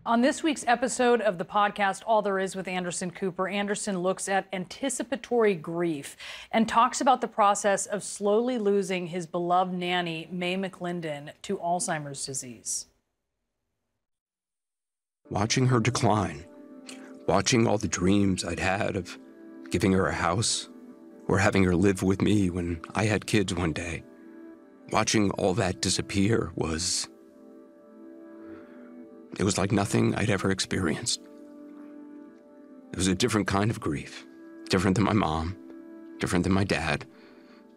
On this week's episode of the podcast, All There Is with Anderson Cooper, Anderson looks at anticipatory grief and talks about the process of slowly losing his beloved nanny, Mae McClendon, to Alzheimer's disease. Watching her decline, watching all the dreams I'd had of giving her a house or having her live with me when I had kids one day, watching all that disappear was like nothing I'd ever experienced. It was a different kind of grief, different than my mom, different than my dad,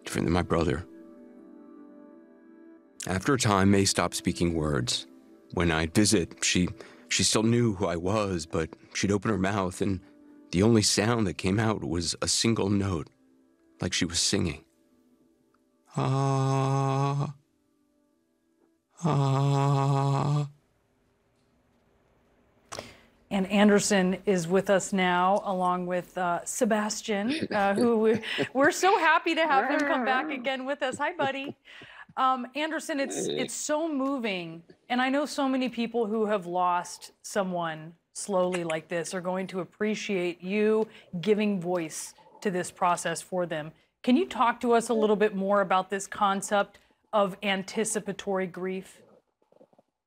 different than my brother. After a time, Mae stopped speaking words. When I'd visit, she still knew who I was, but she'd open her mouth and the only sound that came out was a single note, like she was singing. Ah, ah. And Anderson is with us now, along with Sebastian, who we're so happy to have him come back again with us. Hi, buddy. Anderson, it's so moving. And I know so many people who have lost someone slowly like this are going to appreciate you giving voice to this process for them. Can you talk to us a little bit more about this concept of anticipatory grief?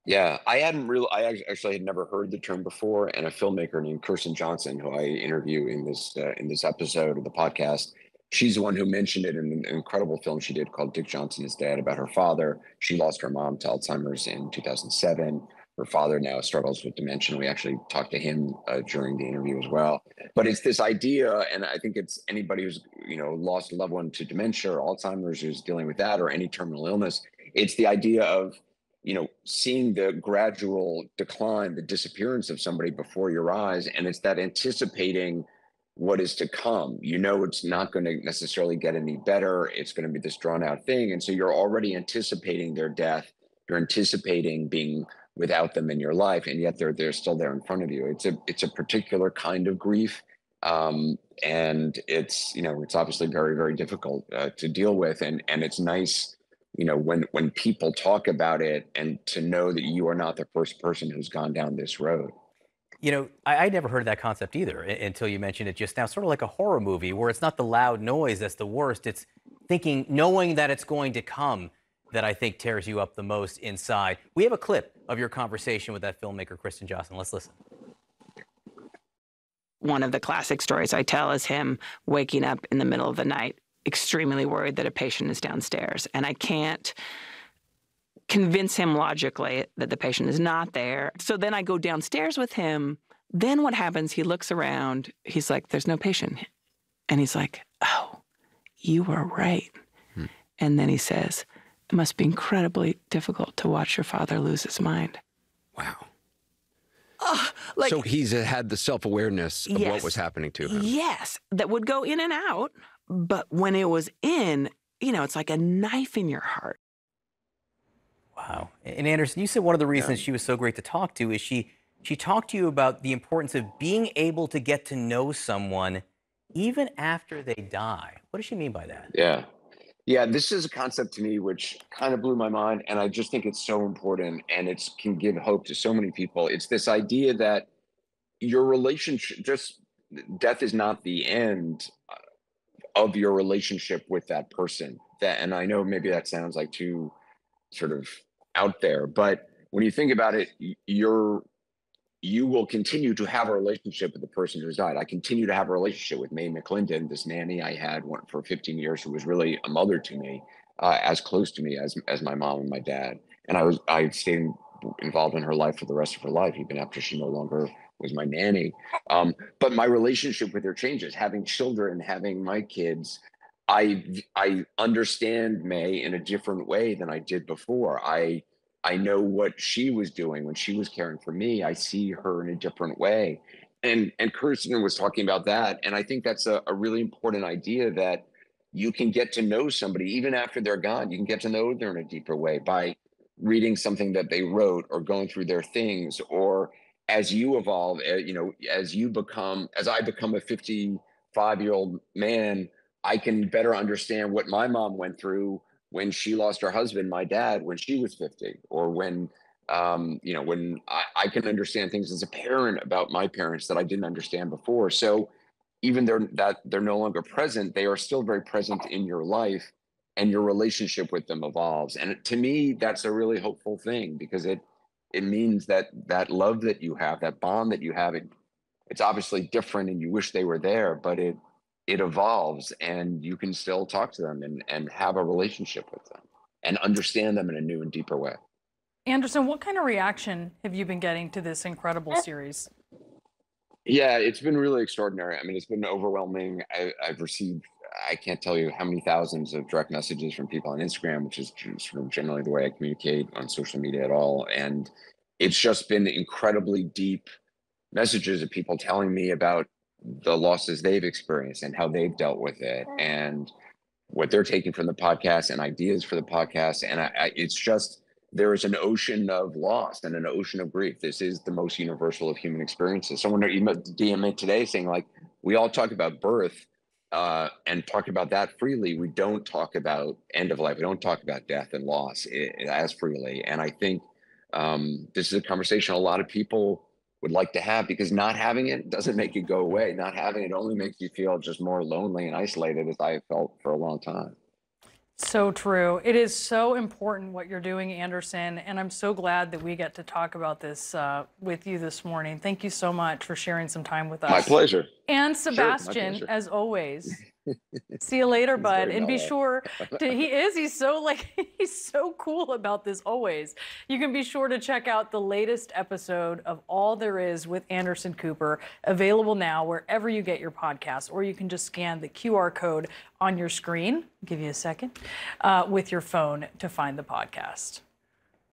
Yeah, I actually had never heard the term before, and a filmmaker named Kirsten Johnson, who I interview in this episode of the podcast, she's the one who mentioned it in an incredible film she did called Dick Johnson is Dead, about her father. She lost her mom to Alzheimer's in 2007. Her father now struggles with dementia. We actually talked to him during the interview as well. But it's this idea, and I think it's anybody who's lost a loved one to dementia or Alzheimer's, who's dealing with that, or any terminal illness. It's the idea of seeing the gradual decline, the disappearance of somebody before your eyes. And it's that anticipating what is to come. It's not going to necessarily get any better. It's going to be this drawn out thing. And so you're already anticipating their death. You're anticipating being without them in your life. And yet they're still there in front of you. It's a particular kind of grief. And it's obviously very, very difficult to deal with. And it's nice, when people talk about it, and to know that you are not the first person who's gone down this road. I never heard of that concept either until you mentioned it just now. Sort of like a horror movie where it's not the loud noise that's the worst. It's knowing that it's going to come, that I think tears you up the most inside. We have a clip of your conversation with that filmmaker, Kirsten Johnson. Let's listen. One of the classic stories I tell is him waking up in the middle of the night, extremely worried that a patient is downstairs. And I can't convince him logically that the patient is not there. So then I go downstairs with him. Then what happens? He looks around. He's like, there's no patient. And he's like, oh, you were right. And then he says, it must be incredibly difficult to watch your father lose his mind. Wow. So he's had the self-awareness of what was happening to him. Yes, that would go in and out. But when it was in, it's like a knife in your heart. Wow. And Anderson, you said one of the reasons she was so great to talk to is she talked to you about the importance of being able to get to know someone even after they die. What does she mean by that? Yeah, this is a concept to me which kind of blew my mind, and I just think it's so important, and it can give hope to so many people. It's this idea that your relationship, just death is not the end of your relationship with that person. And I know maybe that sounds like too sort of out there, but when you think about it, you will continue to have a relationship with the person who's died. I continue to have a relationship with Mae McClendon, this nanny I had for 15 years, who was really a mother to me, as close to me as my mom and my dad. And I stayed involved in her life for the rest of her life, even after she no longer was my nanny. But my relationship with her changes. Having children, having my kids, I understand Mae in a different way than I did before. I know what she was doing when she was caring for me. I see her in a different way. And Kirsten was talking about that. And I think that's a really important idea, that you can get to know somebody even after they're gone. You can get to know them in a deeper way by reading something that they wrote, or going through their things, or as you evolve, as I become a 55-year-old man, I can better understand what my mom went through when she lost her husband, my dad, when she was 50, or when When I can understand things as a parent about my parents that I didn't understand before. So even they're no longer present, they are still very present in your life, and your relationship with them evolves. And to me, that's a really hopeful thing, because it means that that love that you have, that bond that you have, it's obviously different and you wish they were there, but it evolves, and you can still talk to them and have a relationship with them and understand them in a new and deeper way. Anderson, what kind of reaction have you been getting to this incredible series? Yeah, it's been really extraordinary. I mean, it's been overwhelming. I've received, I can't tell you how many thousands of direct messages from people on Instagram, which is sort of generally the way I communicate on social media at all. And it's just been incredibly deep messages of people telling me about the losses they've experienced and how they've dealt with it, and what they're taking from the podcast and ideas for the podcast. And it's just, there is an ocean of loss and an ocean of grief. This is the most universal of human experiences. Someone DM'd me today saying, like, we all talk about birth and talk about that freely. We don't talk about end of life. We don't talk about death and loss as freely. And I think this is a conversation a lot of people would like to have, because not having it doesn't make it go away. Not having it only makes you feel just more lonely and isolated, as I have felt for a long time. So true. It is so important what you're doing, Anderson, and I'm so glad that we get to talk about this with you this morning. Thank you so much for sharing some time with us. My pleasure. And Sebastian, sure, as always. See you later, bud. And be sure to, he's so cool about this always. You can be sure to check out the latest episode of All There Is with Anderson Cooper, available now wherever you get your podcasts, or you can just scan the QR code on your screen. I'll give you a second with your phone to find the podcast.